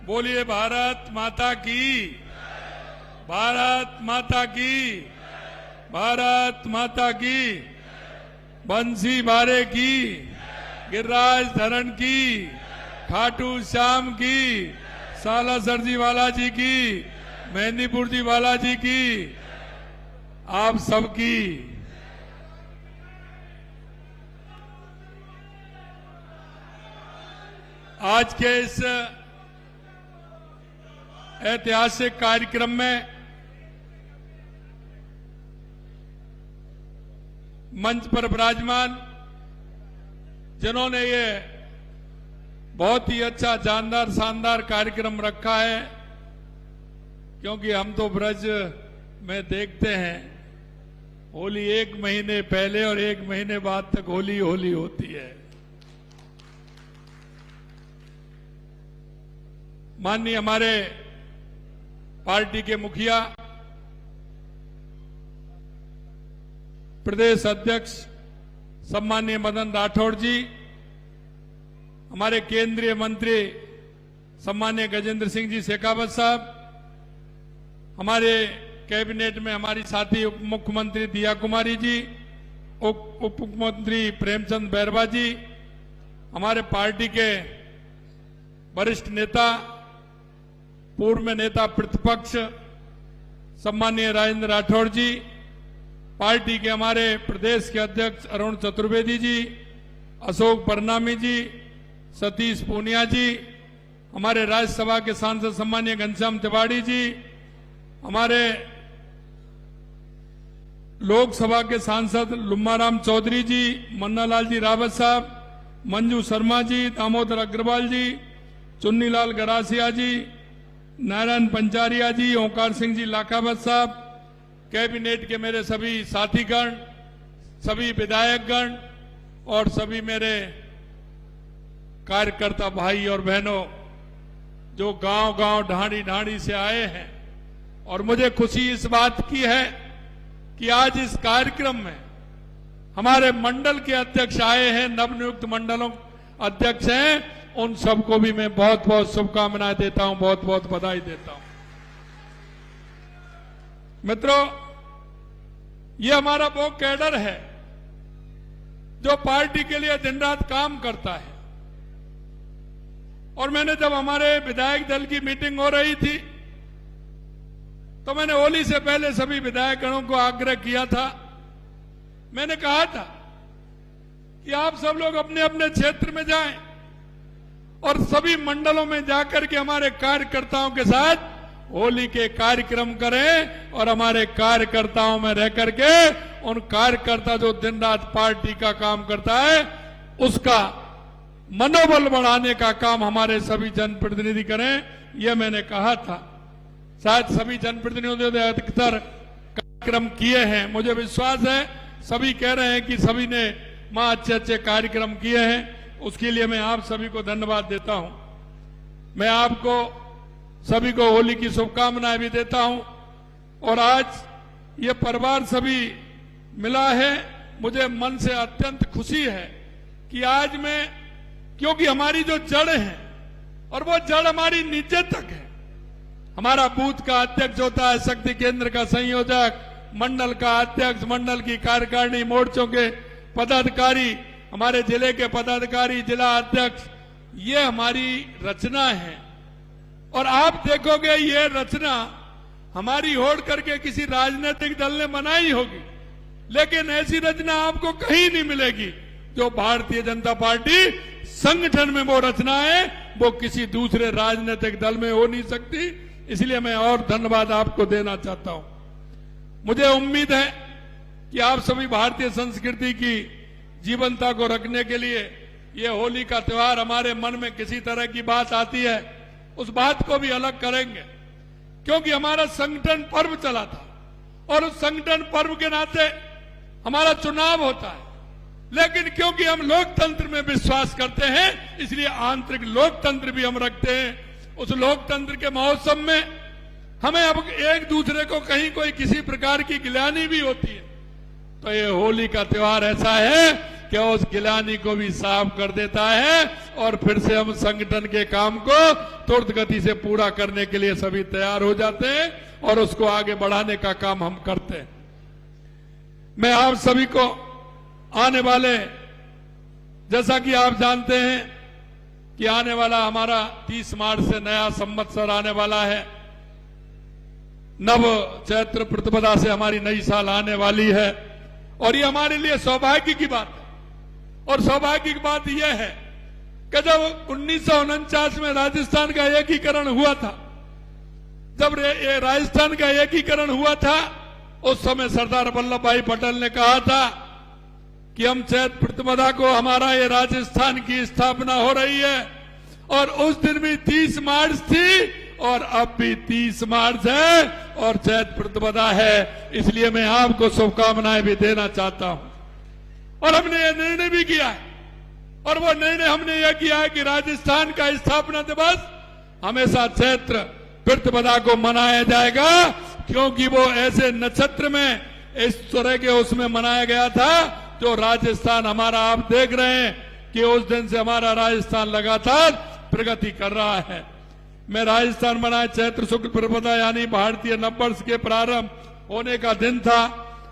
बोलिए भारत माता की, भारत माता की, भारत माता की। बंसी बारे की, गिरिराज धरण की, खाटू श्याम की, सालासर जी वाला जी की, मेहंदीपुर जी वाला जी की, आप सबकी। आज के इस ऐतिहासिक कार्यक्रम में मंच पर विराजमान जिन्होंने ये बहुत ही अच्छा जानदार शानदार कार्यक्रम रखा है, क्योंकि हम तो ब्रज में देखते हैं होली 1 महीने पहले और 1 महीने बाद तक होली होली होती है। माननीय हमारे पार्टी के मुखिया प्रदेश अध्यक्ष सम्माननीय मदन राठौड़ जी, हमारे केंद्रीय मंत्री सम्माननीय गजेंद्र सिंह जी शेखावत साहब, हमारे कैबिनेट में हमारी साथी उप मुख्यमंत्री दिया कुमारी जी, उप मुख्यमंत्री प्रेमचंद बैरवा जी, हमारे पार्टी के वरिष्ठ नेता पूर्व में नेता प्रतिपक्ष सम्माननीय राजेंद्र राठौड़ जी, पार्टी के हमारे प्रदेश के अध्यक्ष अरुण चतुर्वेदी जी, अशोक परनामी जी, सतीश पूनिया जी, हमारे राज्यसभा के सांसद सम्माननीय घनश्याम तिवारी जी, हमारे लोकसभा के सांसद लुम्माराम चौधरी जी, मन्नालाल जी रावत साहब, मंजू शर्मा जी, दामोदर अग्रवाल जी, चुन्नीलाल गरासिया जी, नारायण पंचारिया जी, ओंकार सिंह जी लाखावत साहब, कैबिनेट के मेरे सभी साथीगण, सभी विधायकगण और सभी मेरे कार्यकर्ता भाई और बहनों जो गांव-गांव ढाणी-ढाणी से आए हैं। और मुझे खुशी इस बात की है कि आज इस कार्यक्रम में हमारे मंडल के अध्यक्ष आए हैं, नवनियुक्त मंडलों अध्यक्ष हैं, उन सबको भी मैं बहुत बहुत शुभकामनाएं देता हूं, बहुत बहुत बधाई देता हूं। मित्रों, ये हमारा वो कैडर है जो पार्टी के लिए दिन रात काम करता है। और मैंने जब हमारे विधायक दल की मीटिंग हो रही थी तो मैंने होली से पहले सभी विधायकगणों को आग्रह किया था, मैंने कहा था कि आप सब लोग अपने अपने क्षेत्र में जाएं और सभी मंडलों में जाकर के हमारे कार्यकर्ताओं के साथ होली के कार्यक्रम करें और हमारे कार्यकर्ताओं में रह करके उन कार्यकर्ता जो दिन रात पार्टी का काम करता है उसका मनोबल बढ़ाने का काम हमारे सभी जनप्रतिनिधि करें, यह मैंने कहा था। शायद सभी जनप्रतिनिधियों ने अधिकतर कार्यक्रम किए हैं, मुझे विश्वास है सभी कह रहे हैं कि सभी ने अच्छे अच्छे कार्यक्रम किए हैं, उसके लिए मैं आप सभी को धन्यवाद देता हूं। मैं आपको सभी को होली की शुभकामनाएं भी देता हूं। और आज ये परिवार सभी मिला है, मुझे मन से अत्यंत खुशी है कि आज मैं, क्योंकि हमारी जो जड़ है और वो जड़ हमारी नीचे तक है। हमारा बूथ का अध्यक्ष होता है, शक्ति केंद्र का संयोजक, मंडल का अध्यक्ष, मंडल की कार्यकारिणी, मोर्चों के पदाधिकारी, हमारे जिले के पदाधिकारी, जिला अध्यक्ष, ये हमारी रचना है। और आप देखोगे ये रचना हमारी होड़ करके किसी राजनीतिक दल ने बनाई होगी, लेकिन ऐसी रचना आपको कहीं नहीं मिलेगी जो भारतीय जनता पार्टी संगठन में वो रचना है, वो किसी दूसरे राजनीतिक दल में हो नहीं सकती। इसलिए मैं और धन्यवाद आपको देना चाहता हूं। मुझे उम्मीद है कि आप सभी भारतीय संस्कृति की जीवंतता को रखने के लिए ये होली का त्योहार, हमारे मन में किसी तरह की बात आती है उस बात को भी अलग करेंगे, क्योंकि हमारा संगठन पर्व चला था और उस संगठन पर्व के नाते हमारा चुनाव होता है। लेकिन क्योंकि हम लोकतंत्र में विश्वास करते हैं, इसलिए आंतरिक लोकतंत्र भी हम रखते हैं। उस लोकतंत्र के महोत्सव में हमें अब एक दूसरे को कहीं कोई किसी प्रकार की गिलानी भी होती है, तो ये होली का त्योहार ऐसा है कि उस गिलानी को भी साफ कर देता है और फिर से हम संगठन के काम को तुरंत गति से पूरा करने के लिए सभी तैयार हो जाते हैं और उसको आगे बढ़ाने का काम हम करते हैं। मैं आप सभी को आने वाले, जैसा कि आप जानते हैं कि आने वाला हमारा 30 मार्च से नया संवत्सर आने वाला है, नव चैत्र प्रतिपदा से हमारी नई साल आने वाली है और ये हमारे लिए सौभाग्य की बात है। और सौभाग्य की बात यह है कि जब 1949 में राजस्थान का एकीकरण हुआ था, जब ये राजस्थान का एकीकरण हुआ था, उस समय सरदार वल्लभ भाई पटेल ने कहा था कि हम चैत्र प्रतिपदा को हमारा ये राजस्थान की स्थापना हो रही है और उस दिन भी 30 मार्च थी और अब भी 30 मार्च है और चैत्र प्रतिपदा है। इसलिए मैं आपको शुभकामनाएं भी देना चाहता हूं। और हमने ये निर्णय भी किया है और वो निर्णय हमने यह किया है कि राजस्थान का स्थापना दिवस हमेशा चैत्र प्रतिपदा को मनाया जाएगा, क्योंकि वो ऐसे नक्षत्र में इस तरह के उसमें मनाया गया था जो राजस्थान हमारा, आप देख रहे हैं कि उस दिन से हमारा राजस्थान लगातार प्रगति कर रहा है। मैं राजस्थान मनाए चैत्र शुक्ल प्रतिपदा यानी भारतीय नववर्ष के प्रारंभ होने का दिन था।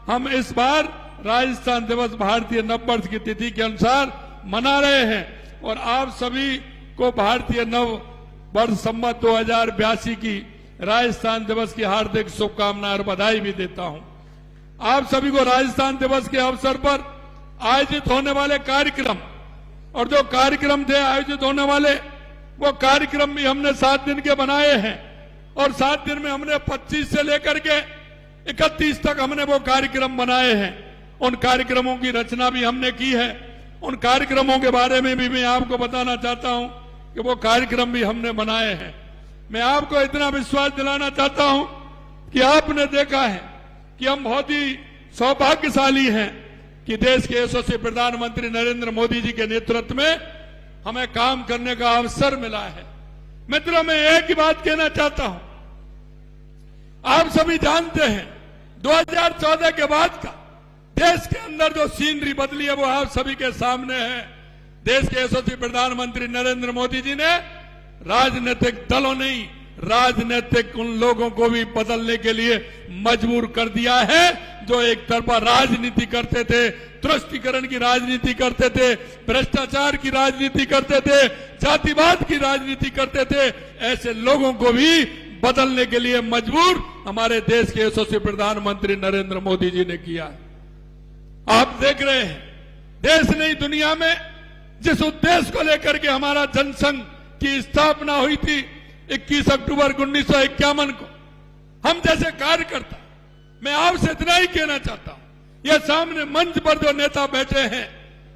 हम इस बार राजस्थान दिवस भारतीय नववर्ष की तिथि के अनुसार मना रहे हैं और आप सभी को भारतीय नव वर्ष संवत 2082 की राजस्थान दिवस की हार्दिक शुभकामनाएं और बधाई भी देता हूं। आप सभी को राजस्थान दिवस के अवसर पर आयोजित होने वाले कार्यक्रम और जो कार्यक्रम थे आयोजित होने वाले, वो कार्यक्रम भी हमने 7 दिन के बनाए हैं और 7 दिन में हमने 25 से लेकर के 31 तक हमने वो कार्यक्रम बनाए हैं। उन कार्यक्रमों की रचना भी हमने की है। उन कार्यक्रमों के बारे में भी मैं आपको बताना चाहता हूं कि वो कार्यक्रम भी हमने बनाए हैं। मैं आपको इतना विश्वास दिलाना चाहता हूं कि आपने देखा है कि हम बहुत ही सौभाग्यशाली हैं कि देश के यशस्वी प्रधानमंत्री नरेंद्र मोदी जी के नेतृत्व में हमें काम करने का अवसर मिला है। मित्रों, मैं एक ही बात कहना चाहता हूं, आप सभी जानते हैं 2014 के बाद का देश के अंदर जो सीनरी बदली है वो आप सभी के सामने है। देश के यशस्वी प्रधानमंत्री नरेंद्र मोदी जी ने राजनीतिक दलों नहीं, राजनीतिक उन लोगों को भी बदलने के लिए मजबूर कर दिया है जो एक तरफा राजनीति करते थे, तुष्टीकरण की राजनीति करते थे, भ्रष्टाचार की राजनीति करते थे, जातिवाद की राजनीति करते थे। ऐसे लोगों को भी बदलने के लिए मजबूर हमारे देश के यशस्वी प्रधानमंत्री नरेंद्र मोदी जी ने किया है। आप देख रहे हैं देश नहीं दुनिया में जिस उद्देश्य को लेकर के हमारा जनसंघ की स्थापना हुई थी 21 अक्टूबर 1951 को, हम जैसे कार्यकर्ता, मैं आपसे इतना ही कहना चाहता हूं, ये सामने मंच पर जो नेता बैठे हैं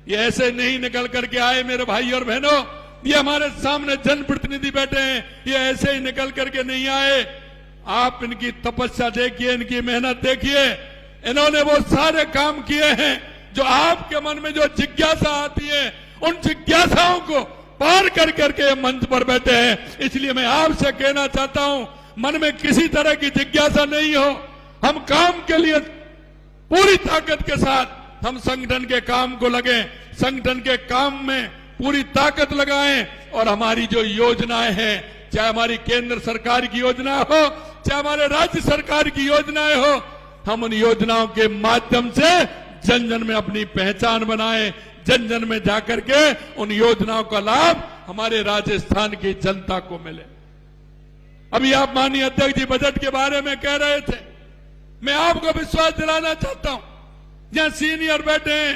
ये ऐसे नहीं निकल करके आए मेरे भाई और बहनों। ये हमारे सामने जनप्रतिनिधि बैठे हैं, ये ऐसे ही निकल करके नहीं आए। आप इनकी तपस्या देखिए, इनकी मेहनत देखिए। इन्होंने वो सारे काम किए हैं जो आपके मन में जो जिज्ञासा आती है, उन जिज्ञासाओं को पार कर करके मंच पर बैठे हैं। इसलिए मैं आपसे कहना चाहता हूं, मन में किसी तरह की जिज्ञासा नहीं हो, हम काम के लिए पूरी ताकत के साथ हम संगठन के काम को लगे, संगठन के काम में पूरी ताकत लगाएं और हमारी जो योजनाएं हैं, चाहे हमारी केंद्र सरकार की योजना हो, चाहे हमारे राज्य सरकार की योजनाएं हो, हम उन योजनाओं के माध्यम से जन जन में अपनी पहचान बनाएं, जन जन में जाकर के उन योजनाओं का लाभ हमारे राजस्थान की जनता को मिले। अभी आप माननीय अध्यक्ष जी बजट के बारे में कह रहे थे, मैं आपको विश्वास दिलाना चाहता हूं, जहां सीनियर बैठे हैं,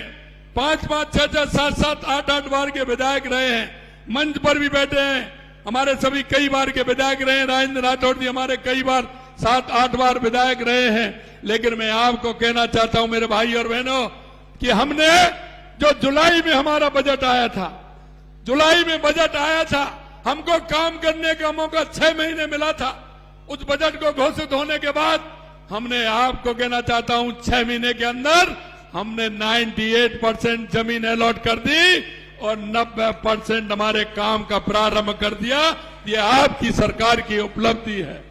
5-5, 6-6, 7-7, 8-8 बार के विधायक रहे हैं, मंच पर भी बैठे हैं, हमारे सभी कई बार के विधायक रहे हैं, राजेंद्र राठौड़ जी हमारे कई बार 7-8 बार विधायक रहे हैं। लेकिन मैं आपको कहना चाहता हूं मेरे भाई और बहनों कि हमने जो जुलाई में हमारा बजट आया था, जुलाई में बजट आया था, हमको काम करने का मौका 6 महीने मिला था। उस बजट को घोषित होने के बाद हमने, आपको कहना चाहता हूं, 6 महीने के अंदर हमने 98% जमीन अलॉट कर दी और 90% हमारे काम का प्रारंभ कर दिया। ये आपकी सरकार की उपलब्धि है।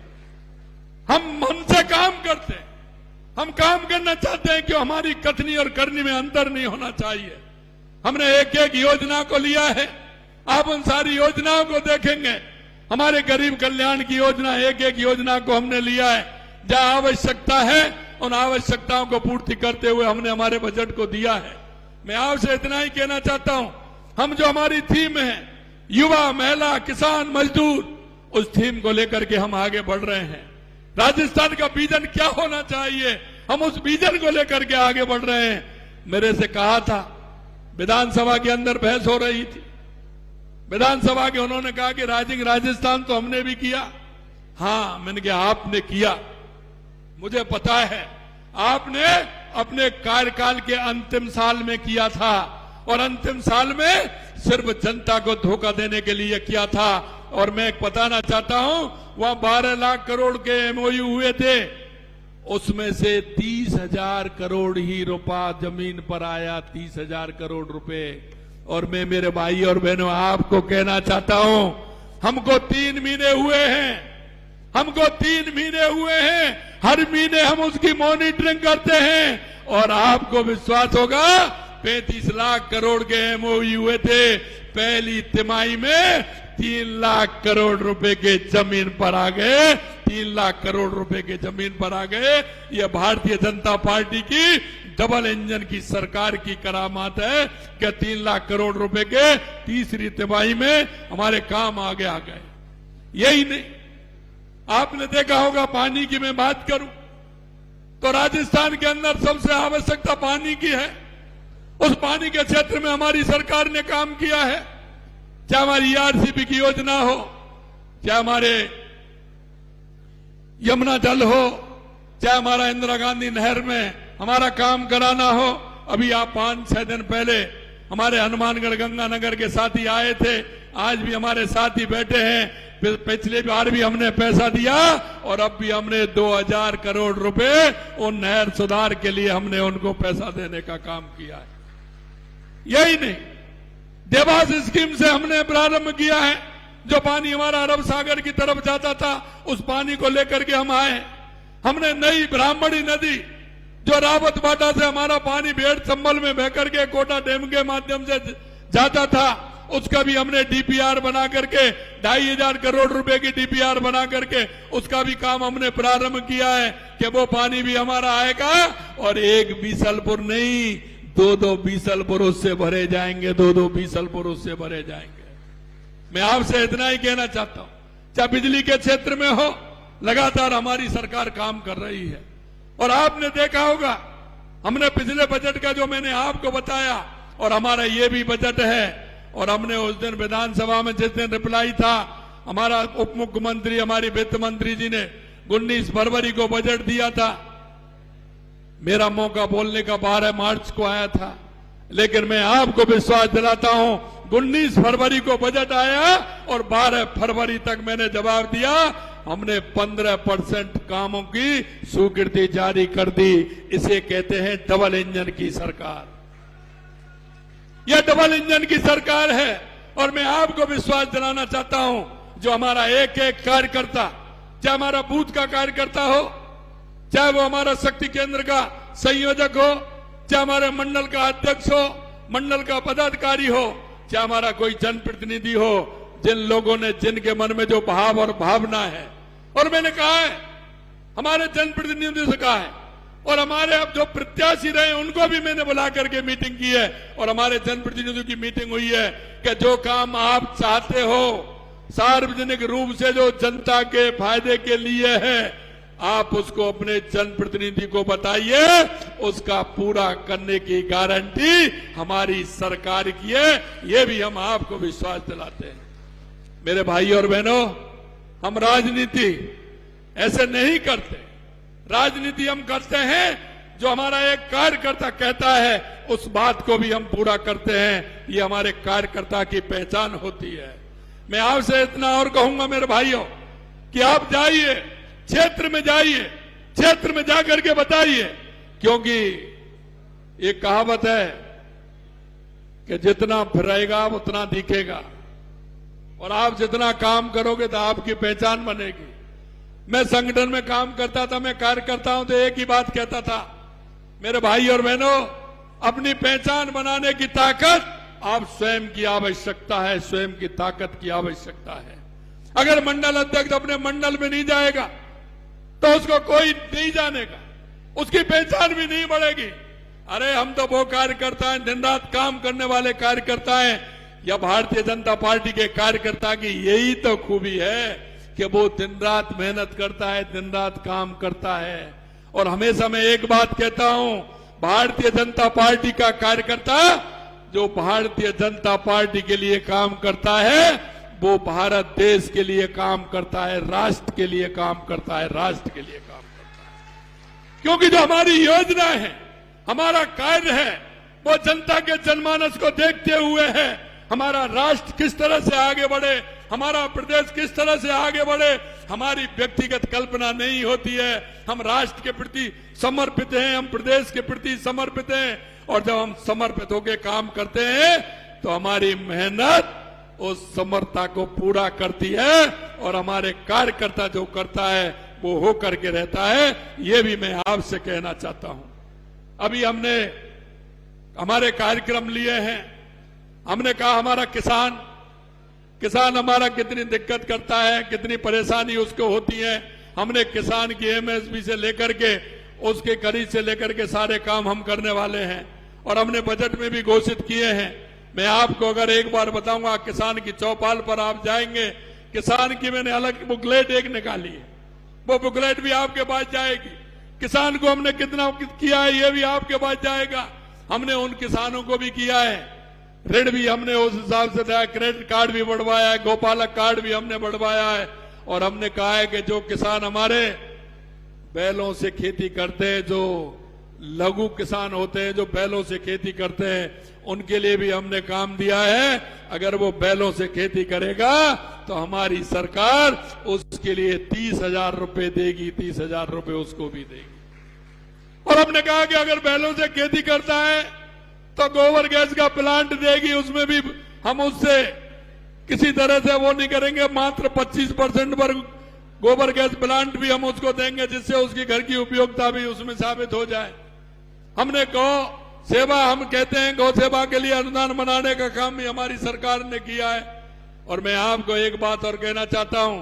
हम मन से काम करते हैं, हम काम करना चाहते हैं कि हमारी कथनी और करनी में अंतर नहीं होना चाहिए। हमने एक एक योजना को लिया है। आप उन सारी योजनाओं को देखेंगे। हमारे गरीब कल्याण की योजना, एक एक योजना को हमने लिया है। जहां आवश्यकता है उन आवश्यकताओं को पूर्ति करते हुए हमने हमारे बजट को दिया है। मैं आपसे इतना ही कहना चाहता हूं, हम जो हमारी थीम है युवा, महिला, किसान, मजदूर, उस थीम को लेकर के हम आगे बढ़ रहे हैं। राजस्थान का विजन क्या होना चाहिए, हम उस विजन को लेकर के आगे बढ़ रहे हैं। मेरे से कहा था, विधानसभा के अंदर बहस हो रही थी, विधानसभा के उन्होंने कहा कि राइजिंग राजस्थान तो हमने भी किया। हां, मैंने कहा आपने किया, मुझे पता है आपने अपने कार्यकाल के अंतिम साल में किया था, और अंतिम साल में सिर्फ जनता को धोखा देने के लिए किया था। और मैं बताना चाहता हूं, वहां 12 लाख करोड़ के एमओयू हुए थे, उसमें से 30,000 करोड़ ही रुपया जमीन पर आया, 30,000 करोड़ रुपए। और मैं मेरे भाई और बहनों आपको कहना चाहता हूं, हमको 3 महीने हुए हैं, हमको 3 महीने हुए हैं, हर महीने हम उसकी मॉनिटरिंग करते हैं। और आपको विश्वास होगा 35 लाख करोड़ के एमओयू हुए थे, पहली तिमाही में 3 लाख करोड़ रुपए के जमीन पर आ गए, 3 लाख करोड़ रुपए के जमीन पर आ गए। यह भारतीय जनता पार्टी की डबल इंजन की सरकार की करामात है कि 3 लाख करोड़ रुपए के तीसरी तिमाही में हमारे काम आगे आ गए। यही नहीं, आपने देखा होगा, पानी की मैं बात करूं तो राजस्थान के अंदर सबसे आवश्यकता पानी की है। उस पानी के क्षेत्र में हमारी सरकार ने काम किया है, चाहे हमारी ईआरसीपी की योजना हो, चाहे हमारे यमुना जल हो, चाहे हमारा इंदिरा गांधी नहर में हमारा काम कराना हो। अभी आप 5-6 दिन पहले हमारे हनुमानगढ़ गंगानगर के साथी आए थे, आज भी हमारे साथी बैठे हैं। पिछले बार भी हमने पैसा दिया और अब भी हमने 2000 करोड़ रुपए उन नहर सुधार के लिए हमने उनको पैसा देने का काम किया है। यही नहीं, देवास स्कीम से हमने प्रारंभ किया है, जो पानी हमारा अरब सागर की तरफ जाता था उस पानी को लेकर के हम आए। हमने नई ब्राह्मणी नदी, जो रावत बाटा से हमारा पानी भेड़ संभल में बहकर के कोटा डैम के माध्यम से जाता था, उसका भी हमने डीपीआर बना करके 2500 करोड़ रुपए की डीपीआर बना करके उसका भी काम हमने प्रारंभ किया है कि वो पानी भी हमारा आएगा। और एक बीसलपुर नहीं, 2-2 बीसलपुर उससे भरे जाएंगे, 2-2 बीसलपुर उससे भरे जाएंगे। मैं आपसे इतना ही कहना चाहता हूं, चाहे बिजली के क्षेत्र में हो, लगातार हमारी सरकार काम कर रही है। और आपने देखा होगा, हमने पिछले बजट का जो मैंने आपको बताया, और हमारा ये भी बजट है। और हमने उस दिन विधानसभा में जिस दिन रिप्लाई था, हमारा उप मुख्यमंत्री, हमारी वित्त मंत्री जी ने 19 फरवरी को बजट दिया था। मेरा मौका बोलने का 12 मार्च को आया था, लेकिन मैं आपको विश्वास दिलाता हूं, 19 फरवरी को बजट आया और 12 फरवरी तक मैंने जवाब दिया। हमने 15% कामों की स्वीकृति जारी कर दी। इसे कहते हैं डबल इंजन की सरकार। यह डबल इंजन की सरकार है। और मैं आपको विश्वास दिलाना चाहता हूं, जो हमारा एक एक कार्यकर्ता, चाहे हमारा बूथ का कार्यकर्ता हो, चाहे वो हमारा शक्ति केंद्र का संयोजक हो, चाहे हमारे मंडल का अध्यक्ष हो, मंडल का पदाधिकारी हो, चाहे हमारा कोई जनप्रतिनिधि हो, जिन लोगों ने, जिनके मन में जो भाव और भावना है, और मैंने कहा है, हमारे जनप्रतिनिधियों से कहा है, और हमारे अब जो प्रत्याशी रहे उनको भी मैंने बुला करके मीटिंग की है, और हमारे जनप्रतिनिधियों की मीटिंग हुई है कि जो काम आप चाहते हो, सार्वजनिक रूप से जो जनता के फायदे के लिए है, आप उसको अपने जनप्रतिनिधि को बताइए, उसका पूरा करने की गारंटी हमारी सरकार की है। ये भी हम आपको विश्वास दिलाते हैं। मेरे भाई और बहनों, हम राजनीति ऐसे नहीं करते। राजनीति हम करते हैं, जो हमारा एक कार्यकर्ता कहता है उस बात को भी हम पूरा करते हैं। ये हमारे कार्यकर्ता की पहचान होती है। मैं आपसे इतना और कहूंगा मेरे भाइयों, कि आप जाइए, क्षेत्र में जाइए, क्षेत्र में जाकर के बताइए, क्योंकि एक कहावत है कि जितना फिरेगा उतना दिखेगा, और आप जितना काम करोगे तो आपकी पहचान बनेगी। मैं संगठन में काम करता था, मैं कार्यकर्ताओं से एक ही बात कहता था, मेरे भाई और बहनों, अपनी पहचान बनाने की ताकत आप स्वयं की आवश्यकता है, स्वयं की ताकत की आवश्यकता है। अगर मंडल अध्यक्ष अपने मंडल में नहीं जाएगा तो उसको कोई नहीं जानेगा, उसकी पहचान भी नहीं बढ़ेगी। अरे हम तो वो कार्यकर्ता हैं, दिन रात काम करने वाले कार्यकर्ता हैं। या भारतीय जनता पार्टी के कार्यकर्ता की यही तो खूबी है कि वो दिन रात मेहनत करता है, दिन रात काम करता है। और हमेशा मैं एक बात कहता हूं, भारतीय जनता पार्टी का कार्यकर्ता जो भारतीय जनता पार्टी के लिए काम करता है वो भारत देश के लिए काम करता है, राष्ट्र के लिए काम करता है, राष्ट्र के लिए काम करता है। क्योंकि जो हमारी योजना है, हमारा कार्य है, वो जनता के जनमानस को देखते हुए है। हमारा राष्ट्र किस तरह से आगे बढ़े, हमारा प्रदेश किस तरह से आगे बढ़े, हमारी व्यक्तिगत कल्पना नहीं होती है। हम राष्ट्र के प्रति समर्पित हैं, हम प्रदेश के प्रति समर्पित हैं। और जब हम समर्पित होकर काम करते हैं तो हमारी मेहनत उस समर्पणता को पूरा करती है और हमारे कार्यकर्ता जो करता है वो हो करके रहता है। ये भी मैं आपसे कहना चाहता हूं। अभी हमने हमारे कार्यक्रम लिए हैं, हमने कहा हमारा किसान हमारा कितनी दिक्कत करता है, कितनी परेशानी उसको होती है। हमने किसान की एमएसपी से लेकर के उसके खरीद से लेकर के सारे काम हम करने वाले हैं और हमने बजट में भी घोषित किए हैं। मैं आपको अगर एक बार बताऊंगा, किसान की चौपाल पर आप जाएंगे, किसान की मैंने अलग बुकलेट एक निकाली है, वो बुकलेट भी आपके पास जाएगी। किसान को हमने कितना किया है ये भी आपके पास जाएगा। हमने उन किसानों को भी किया है, ऋण भी हमने उस हिसाब से दिया, क्रेडिट कार्ड भी बढ़वाया है, गोपालक कार्ड भी हमने बढ़वाया है। और हमने कहा है कि जो किसान हमारे बैलों से खेती करते हैं, जो लघु किसान होते हैं, जो बैलों से खेती करते हैं, उनके लिए भी हमने काम दिया है। अगर वो बैलों से खेती करेगा तो हमारी सरकार उसके लिए 30,000 रुपए देगी, 30,000 रुपए उसको भी देगी। और हमने कहा कि अगर बैलों से खेती करता है तो गोबर गैस का प्लांट देगी, उसमें भी हम उससे किसी तरह से वो नहीं करेंगे, मात्र 25% पर गोबर गैस प्लांट भी हम उसको देंगे, जिससे उसकी घर की उपयोगिता भी उसमें साबित हो जाए। हमने गौ सेवा, हम कहते हैं गौ सेवा के लिए अनुदान बनाने का काम भी हमारी सरकार ने किया है। और मैं आपको एक बात और कहना चाहता हूं,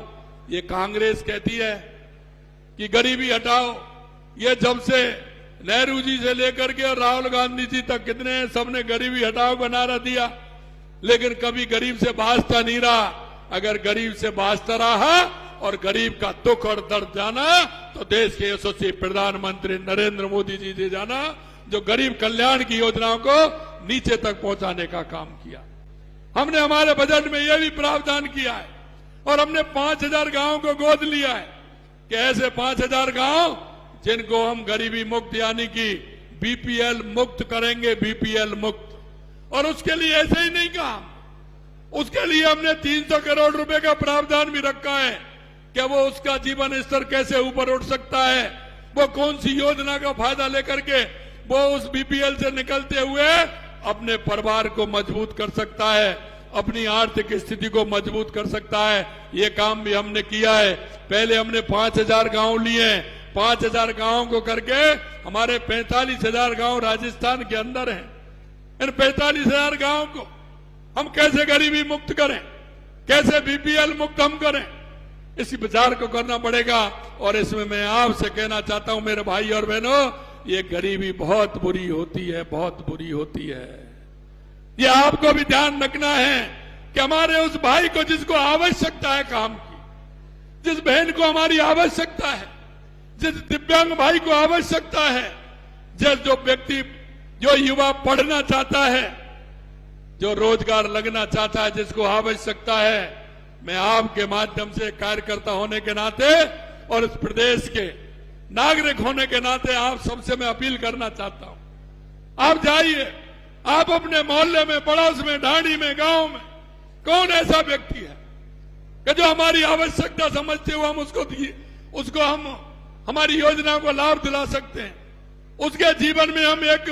ये कांग्रेस कहती है कि गरीबी हटाओ, ये जब से नेहरू जी से लेकर के और राहुल गांधी जी तक कितने सबने गरीबी हटाओ का नारा दिया, लेकिन कभी गरीब से बाजता नहीं रहा। अगर गरीब से बाजता रहा और गरीब का दुख और दर्द जाना तो देश के यशस्वी प्रधानमंत्री नरेंद्र मोदी जी से जाना, जो गरीब कल्याण की योजनाओं को नीचे तक पहुंचाने का काम किया। हमने हमारे बजट में यह भी प्रावधान किया है और हमने 5,000 गांवों को गोद लिया है कि ऐसे 5,000 गांव जिनको हम गरीबी मुक्त यानी कि बीपीएल मुक्त करेंगे, बीपीएल मुक्त। और उसके लिए ऐसे ही नहीं कहा, उसके लिए हमने 300 करोड़ रुपए का प्रावधान भी रखा है कि वो उसका जीवन स्तर कैसे ऊपर उठ सकता है, वो कौन सी योजना का फायदा लेकर के वो उस बीपीएल से निकलते हुए अपने परिवार को मजबूत कर सकता है, अपनी आर्थिक स्थिति को मजबूत कर सकता है। ये काम भी हमने किया है। पहले हमने 5,000 गांव लिए, 5,000 गांवों को करके हमारे 45,000 गांव राजस्थान के अंदर हैं। इन 45,000 गांव को हम कैसे गरीबी मुक्त करें, कैसे बीपीएल मुक्त हम करें, इसी विचार को करना पड़ेगा। और इसमें मैं आपसे कहना चाहता हूं मेरे भाई और बहनों, ये गरीबी बहुत बुरी होती है, बहुत बुरी होती है। ये आपको भी ध्यान रखना है कि हमारे उस भाई को जिसको आवश्यकता है काम की, जिस बहन को हमारी आवश्यकता है, जिस दिव्यांग भाई को आवश्यकता है, जो व्यक्ति, जो युवा पढ़ना चाहता है, जो रोजगार लगना चाहता है, जिसको आवश्यकता है, मैं आपके माध्यम से कार्यकर्ता होने के नाते और इस प्रदेश के नागरिक होने के नाते आप सबसे मैं अपील करना चाहता हूं, आप जाइए, आप अपने मोहल्ले में, पड़ोस में, ढाणी में, गांव में कौन ऐसा व्यक्ति है कि जो हमारी आवश्यकता समझते हुए हम उसको हम हमारी योजना को लाभ दिला सकते हैं, उसके जीवन में हम एक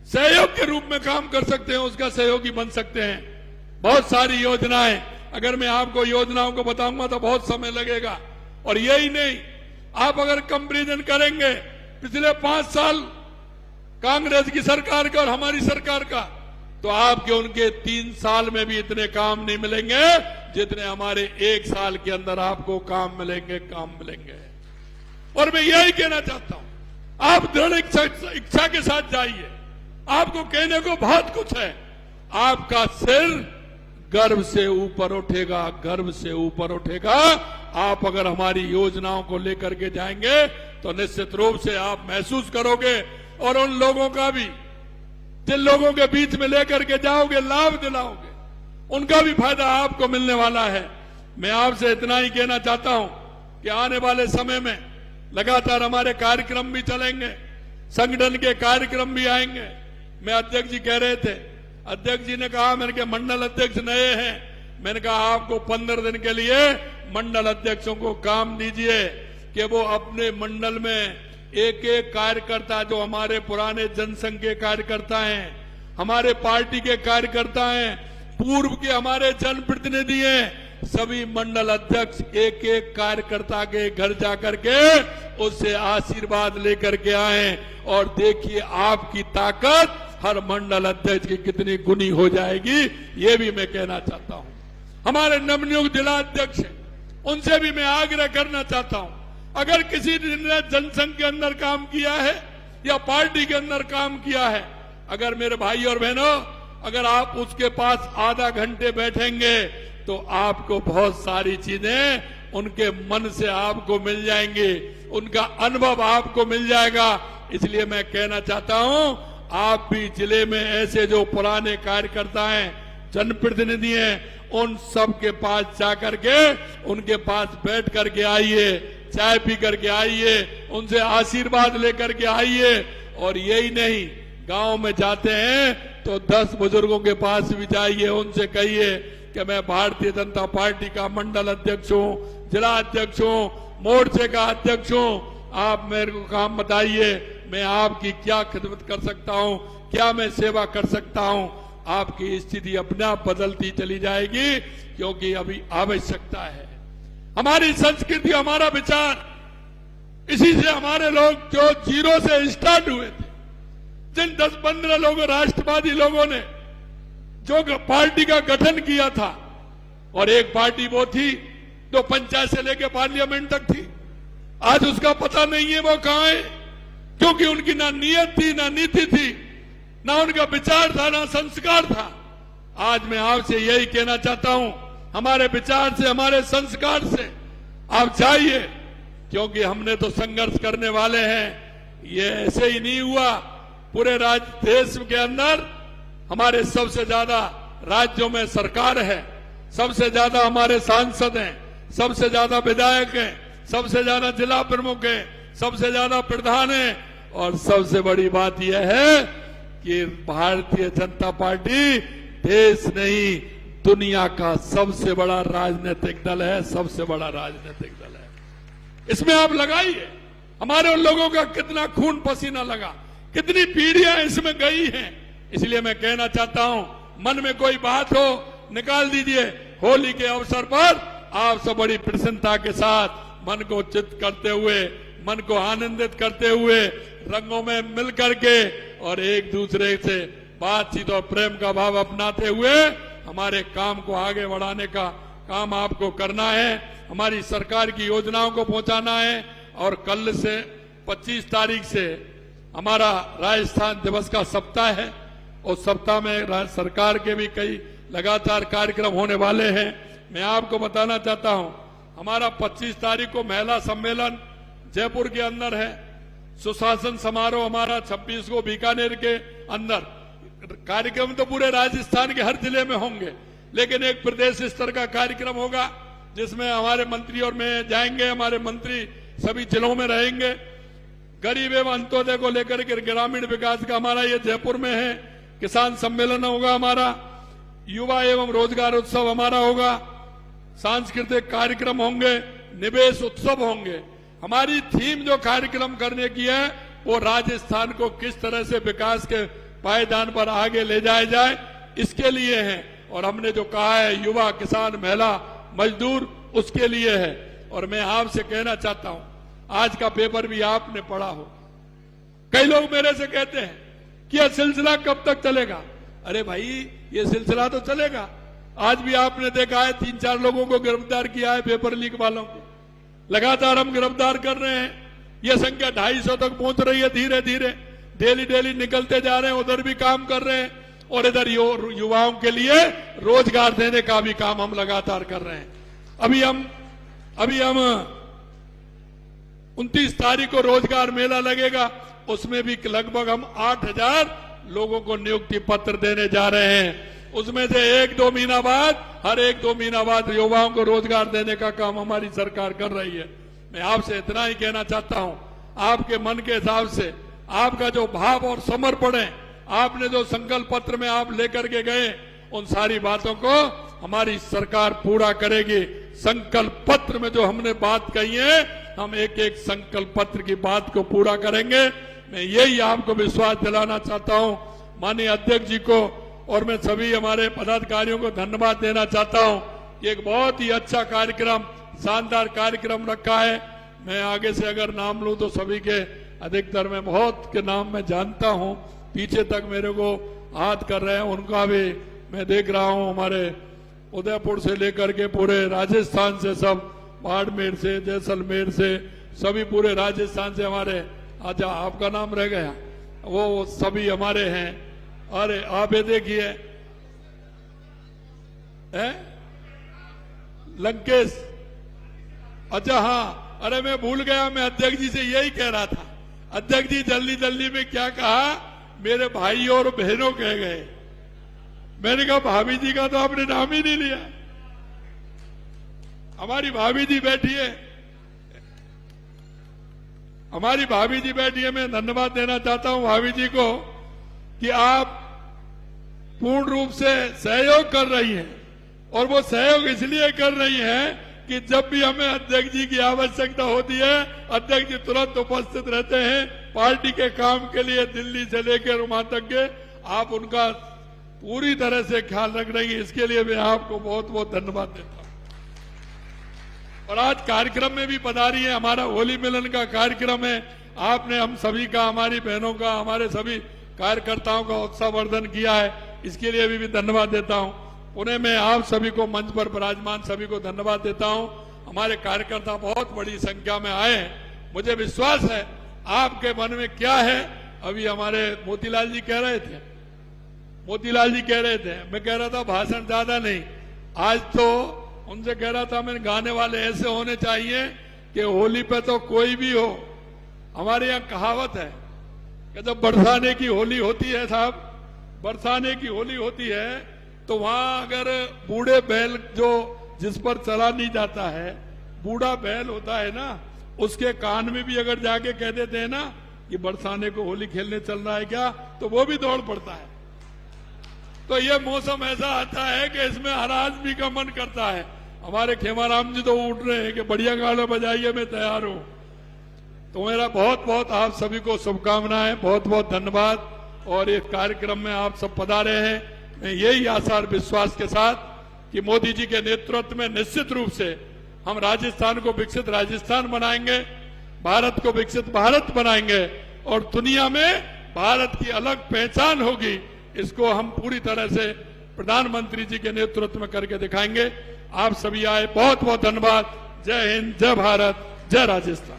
सहयोग के रूप में काम कर सकते हैं, उसका सहयोगी बन सकते हैं। बहुत सारी योजनाएं, अगर मैं आपको योजनाओं को बताऊंगा तो बहुत समय लगेगा। और यही नहीं, आप अगर कंपैरिजन करेंगे पिछले 5 साल कांग्रेस की सरकार का और हमारी सरकार का, तो आपके उनके 3 साल में भी इतने काम नहीं मिलेंगे जितने हमारे 1 साल के अंदर आपको काम मिलेंगे। और मैं यही कहना चाहता हूं, आप दृढ़ इच्छा के साथ जाइए। आपको कहने को बहुत कुछ है। आपका सिर गर्व से ऊपर उठेगा, गर्व से ऊपर उठेगा। आप अगर हमारी योजनाओं को लेकर के जाएंगे तो निश्चित रूप से आप महसूस करोगे, और उन लोगों का भी जिन लोगों के बीच में लेकर के जाओगे, लाभ दिलाओगे, उनका भी फायदा आपको मिलने वाला है। मैं आपसे इतना ही कहना चाहता हूं कि आने वाले समय में लगातार हमारे कार्यक्रम भी चलेंगे, संगठन के कार्यक्रम भी आएंगे। मैं अध्यक्ष जी कह रहे थे, अध्यक्ष जी ने कहा मेरे के मंडल अध्यक्ष नए हैं, मैंने कहा आपको 15 दिन के लिए मंडल अध्यक्षों को काम दीजिए कि वो अपने मंडल में एक एक कार्यकर्ता, जो हमारे पुराने जनसंघ के कार्यकर्ता हैं, हमारे पार्टी के कार्यकर्ता हैं, पूर्व के हमारे जनप्रतिनिधि हैं, सभी मंडल अध्यक्ष एक एक कार्यकर्ता के घर जाकर के उससे आशीर्वाद लेकर के आए। और देखिए आपकी ताकत हर मंडल अध्यक्ष की कितनी गुनी हो जाएगी, ये भी मैं कहना चाहता हूं। हमारे नवनियुक्त जिला अध्यक्ष हैं, उनसे भी मैं आग्रह करना चाहता हूं, अगर किसी ने जनसंघ के अंदर काम किया है या पार्टी के अंदर काम किया है, अगर मेरे भाई और बहनों, अगर आप उसके पास आधा घंटे बैठेंगे तो आपको बहुत सारी चीजें उनके मन से आपको मिल जाएंगी, उनका अनुभव आपको मिल जाएगा। इसलिए मैं कहना चाहता हूं, आप भी जिले में ऐसे जो पुराने कार्यकर्ता हैं, जनप्रतिनिधि हैं, उन सब के पास जाकर के उनके पास बैठ करके आइए, चाय पी करके आइए, उनसे आशीर्वाद लेकर के आइए। और यही नहीं, गांव में जाते हैं तो 10 बुजुर्गों के पास भी जाइए, उनसे कहिए कि मैं भारतीय जनता पार्टी का मंडल अध्यक्ष हूं, जिला अध्यक्ष हूं, मोर्चे का अध्यक्ष हूं, आप मेरे को काम बताइए, मैं आपकी क्या खिदमत कर सकता हूं, क्या मैं सेवा कर सकता हूं। आपकी स्थिति अपने आप बदलती चली जाएगी, क्योंकि अभी आवश्यकता है। हमारी संस्कृति, हमारा विचार, इसी से हमारे लोग जो जीरो से स्टार्ट हुए थे, जिन 10-15 लोगों, राष्ट्रवादी लोगों ने जो पार्टी का गठन किया था, और एक पार्टी वो थी जो पंचायत से लेकर पार्लियामेंट तक थी, आज उसका पता नहीं है वो कहां है, क्योंकि उनकी ना नियत थी, ना नीति थी, ना उनका विचार था, ना संस्कार था। आज मैं आपसे यही कहना चाहता हूं, हमारे विचार से, हमारे संस्कार से आप जाइए, क्योंकि हमने तो संघर्ष करने वाले हैं। ये ऐसे ही नहीं हुआ। पूरे देश के अंदर हमारे सबसे ज्यादा राज्यों में सरकार है, सबसे ज्यादा हमारे सांसद हैं, सबसे ज्यादा विधायक हैं, सबसे ज्यादा जिला प्रमुख हैं, सबसे ज्यादा प्रधान हैं, और सबसे बड़ी बात यह है कि भारतीय जनता पार्टी देश नहीं, दुनिया का सबसे बड़ा राजनीतिक दल है, सबसे बड़ा राजनीतिक दल है। इसमें आप लगाइए, हमारे उन लोगों का कितना खून पसीना लगा, कितनी पीढ़ियां इसमें गई हैं। इसलिए मैं कहना चाहता हूं, मन में कोई बात हो निकाल दीजिए। होली के अवसर पर आप सब बड़ी प्रसन्नता के साथ, मन को चित्त करते हुए, मन को आनंदित करते हुए, रंगों में मिल करके और एक दूसरे से बातचीत और प्रेम का भाव अपनाते हुए हमारे काम को आगे बढ़ाने का काम आपको करना है। हमारी सरकार की योजनाओं को पहुंचाना है। और कल से 25 तारीख से हमारा राजस्थान दिवस का सप्ताह है। उस सप्ताह में सरकार के भी कई लगातार कार्यक्रम होने वाले हैं। मैं आपको बताना चाहता हूं, हमारा 25 तारीख को महिला सम्मेलन जयपुर के अंदर है। सुशासन समारोह हमारा 26 को बीकानेर के अंदर। कार्यक्रम तो पूरे राजस्थान के हर जिले में होंगे, लेकिन एक प्रदेश स्तर का कार्यक्रम होगा जिसमें हमारे मंत्री और मैं जाएंगे। हमारे मंत्री सभी जिलों में रहेंगे। गरीब एवं अंत्योदय को लेकर के ग्रामीण विकास का हमारा ये जयपुर में है। किसान सम्मेलन होगा हमारा। युवा एवं रोजगार उत्सव हमारा होगा। सांस्कृतिक कार्यक्रम होंगे, निवेश उत्सव होंगे। हमारी थीम जो कार्यक्रम करने की है वो राजस्थान को किस तरह से विकास के पायदान पर आगे ले जाया जाए, इसके लिए है। और हमने जो कहा है युवा, किसान, महिला, मजदूर, उसके लिए है। और मैं आपसे कहना चाहता हूं, आज का पेपर भी आपने पढ़ा हो। कई लोग मेरे से कहते हैं कि यह सिलसिला कब तक चलेगा। अरे भाई, ये सिलसिला तो चलेगा। आज भी आपने देखा है 3-4 लोगों को गिरफ्तार किया है, पेपर लीक वालों को। लगातार हम गिरफ्तार कर रहे हैं। यह संख्या 250 तक पहुंच रही है। धीरे धीरे डेली निकलते जा रहे हैं, उधर भी काम कर रहे हैं और इधर युवाओं के लिए रोजगार देने का भी काम हम लगातार कर रहे हैं। अभी हम 29 तारीख को रोजगार मेला लगेगा, उसमें भी लगभग हम 8,000 लोगों को नियुक्ति पत्र देने जा रहे हैं। उसमें से 1-2 महीना बाद, हर 1-2 महीना बाद युवाओं को रोजगार देने का काम हमारी सरकार कर रही है। मैं आपसे इतना ही कहना चाहता हूं, आपके मन के हिसाब से आपका जो भाव और समर्पण है, आपने जो संकल्प पत्र में आप लेकर के गए, उन सारी बातों को हमारी सरकार पूरा करेगी। संकल्प पत्र में जो हमने बात कही है, हम एक संकल्प पत्र की बात को पूरा करेंगे। मैं यही आपको विश्वास दिलाना चाहता हूं। माननीय अध्यक्ष जी को और मैं सभी हमारे पदाधिकारियों को धन्यवाद देना चाहता हूं कि एक बहुत ही अच्छा कार्यक्रम, शानदार कार्यक्रम रखा है। मैं आगे से अगर नाम लूं तो सभी के अधिकतर मैं बहुत के नाम मैं जानता हूं। पीछे तक मेरे को याद कर रहे हैं, उनका भी मैं देख रहा हूं। हमारे उदयपुर से लेकर के पूरे राजस्थान से, सब बाड़मेर से, जैसलमेर से, सभी पूरे राजस्थान से हमारे, अच्छा आपका नाम रह गया, वो सभी हमारे हैं। अरे आप ये देखिए, लंकेश, अच्छा हाँ, अरे मैं भूल गया, मैं अध्यक्ष जी से यही कह रहा था। अध्यक्ष जी जल्दी में क्या कहा, मेरे भाई और बहनों कह गए। मैंने कहा भाभी जी का तो आपने नाम ही नहीं लिया। हमारी भाभी जी बैठी है, हमारी भाभी जी बैठी है। मैं धन्यवाद देना चाहता हूं भाभी जी को कि आप पूर्ण रूप से सहयोग कर रही हैं, और वो सहयोग इसलिए कर रही हैं कि जब भी हमें अध्यक्ष जी की आवश्यकता होती है, अध्यक्ष जी तुरंत उपस्थित रहते हैं पार्टी के काम के लिए। दिल्ली से लेकर वहां तक के आप उनका पूरी तरह से ख्याल रख रही है, इसके लिए मैं आपको बहुत बहुत धन्यवाद देता हूं। और आज कार्यक्रम में भी पधारी है, हमारा होली मिलन का कार्यक्रम है। आपने हम सभी का, हमारी बहनों का, हमारे सभी कार्यकर्ताओं का उत्साहवर्धन किया है, इसके लिए भी धन्यवाद देता हूं। पुणे में आप सभी को, मंच पर विराजमान सभी को धन्यवाद देता हूं। हमारे कार्यकर्ता बहुत बड़ी संख्या में आए हैं। मुझे विश्वास है आपके मन में क्या है। अभी हमारे मोतीलाल जी कह रहे थे, मैं कह रहा था भाषण ज्यादा नहीं। आज तो उनसे कह रहा था, मैं गाने वाले ऐसे होने चाहिए कि होली पे तो कोई भी हो। हमारे यहाँ कहावत है कि जब बरसाने की होली होती है साहब, बरसाने की होली होती है, तो वहां अगर बूढ़े बैल जो जिस पर चला नहीं जाता है, बूढ़ा बैल होता है ना, उसके कान में भी अगर जाके कह देते हैं ना कि बरसाने को होली खेलने चल रहा है क्या, तो वो भी दौड़ पड़ता है। तो ये मौसम ऐसा आता है कि इसमें हर आदमी का मन करता है। हमारे खेमाराम जी तो उठ रहे हैं कि बढ़िया गाना बजाइए, मैं तैयार हूं। तो मेरा बहुत बहुत आप सभी को शुभकामनाएं, बहुत बहुत धन्यवाद। और इस कार्यक्रम में आप सब पधारे हैं। मैं यही आशा और विश्वास के साथ कि मोदी जी के नेतृत्व में निश्चित रूप से हम राजस्थान को विकसित राजस्थान बनाएंगे, भारत को विकसित भारत बनाएंगे, और दुनिया में भारत की अलग पहचान होगी। इसको हम पूरी तरह से प्रधानमंत्री जी के नेतृत्व में करके दिखाएंगे। आप सभी आए, बहुत बहुत धन्यवाद। जय हिंद, जय भारत, जय राजस्थान।